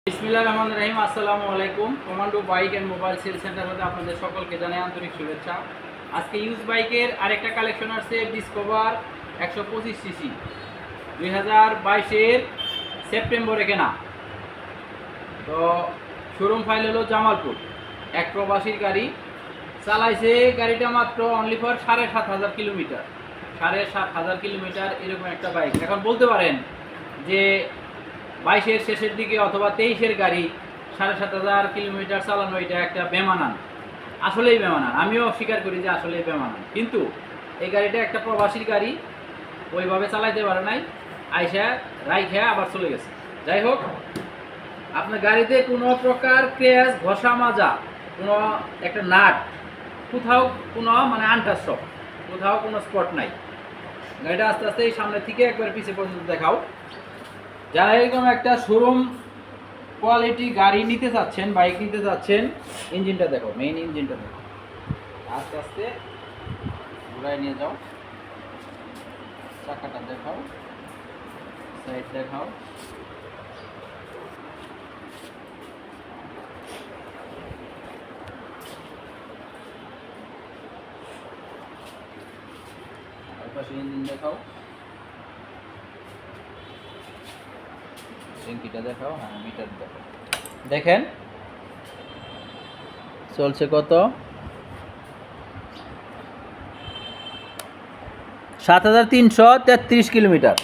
বিসমিল্লাহির রহমানির রহিম। আসসালামু আলাইকুম। Commando Bike and Mobile Cell Centre হতে আপনাদের সকলকে জানাই আন্তরিক শুভেচ্ছা। আজকে ইউজ বাইকের আরেকটা কালেকশন আসছে, ডিসকভার 125 সিসি 2022-এর সেপ্টেম্বরে কেনা। তো শোরুম ফাইল হলো জামালপুর। এক প্রবাসীর গাড়ি চালাইছে, গাড়িটা মাত্র অনলি ফর 7,500 কিলোমিটার, 7,500 কিলোমিটার এরকম একটা বাইক। এখন বলতে পারেন যে 22-এর শেষের দিকে অথবা 23-এর গাড়ি 7,500 কিলোমিটার চালানো এটা একটা বেমানান, আসলেই বেমানান। আমিও স্বীকার করি যে আসলেই বেমানান, কিন্তু এই গাড়িটা একটা প্রবাসীর গাড়ি, ওইভাবে চালাইতে পারে নাই, আইসা রাইখা আবার চলে গেছে। যাই হোক, আপনার গাড়িতে কোনো প্রকার ক্র্যাশ, ঘষা মাজা, কোনো একটা নাট, কোথাও কোনো মানে আনটাচ, কোথাও কোনো স্পট নাই। গাড়িটা আস্তে আস্তে এই সামনে থেকে একবার পিছিয়ে পর্যন্ত দেখাও। যারা এরকম একটা শোরুম কোয়ালিটি গাড়ি নিতে চাচ্ছেন, বাইক নিতে চাচ্ছেন, ইঞ্জিনটা দেখো, মেইন ইঞ্জিনটা দেখো। আস্তে আস্তে ঘুরায় নিয়ে যাও, চাকাটা দেখাও, সাইড দেখাও। পাশে ইঞ্জিন দেখাও, ট্যাঙ্কিটা দেখাও, হ্যাঁ মিটার দেখাও। দেখেন চলছে কত, 7,333 কিলোমিটার।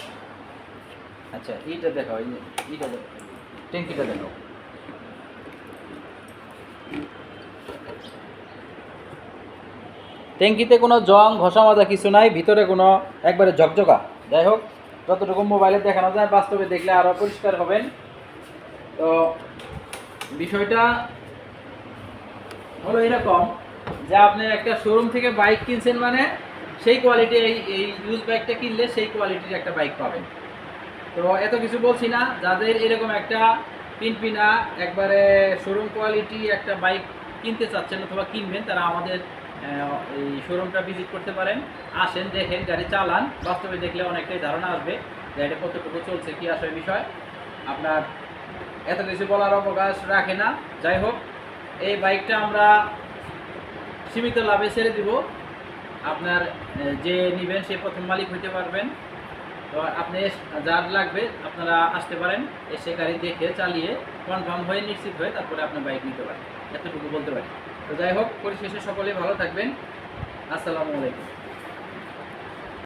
আচ্ছা এইটা দেখাও, এইটা দেখাও, ট্যাঙ্কিটা দেখাও। ট্যাঙ্কিতে কোনো জং ঘষা মাজা কিছু নাই, ভিতরে কোনো একবারে ঝকঝকা। যাই হোক, যতটুকু মোবাইলে দেখানো যায় বাস্তবে দেখলে আরও পরিষ্কার হবেন। তো বিষয়টা হলো এরকম যে আপনি একটা শোরুম থেকে বাইক কিনছেন, মানে সেই কোয়ালিটি, এই ইউজ বাইকটা কিনলে সেই কোয়ালিটির একটা বাইক পাবেন। তো এত কিছু বলছি না, যাদের এরকম একটা পিনপিনা একবারে শোরুম কোয়ালিটি একটা বাইক কিনতে চাচ্ছেন অথবা কিনবেন, তারা আমাদের এই শোরুমটা ভিজিট করতে পারেন। আসেন, দেখেন, গাড়ি চালান, বাস্তবে দেখলে অনেকটাই ধারণা আসবে গাড়িটা কতটুকু চলছে, কী আসলে বিষয়। আপনার এত কিছু বলার অবকাশ রাখে না। যাই হোক, এই বাইকটা আমরা সীমিত লাভে ছেড়ে দিব। আপনার যে নেবেন সে প্রথম মালিক হইতে পারবেন। তো আপনি যার লাগবে আপনারা আসতে পারেন, এসে গাড়ি দেখে চালিয়ে কনফার্ম হয়ে নিশ্চিত হয়ে তারপরে আপনি বাইক নিতে পারেন, এতটুকু বলতে পারি। তো যাই হোক, পরিশেষে সকলেই ভালো থাকবেন। আসসালামু আলাইকুম।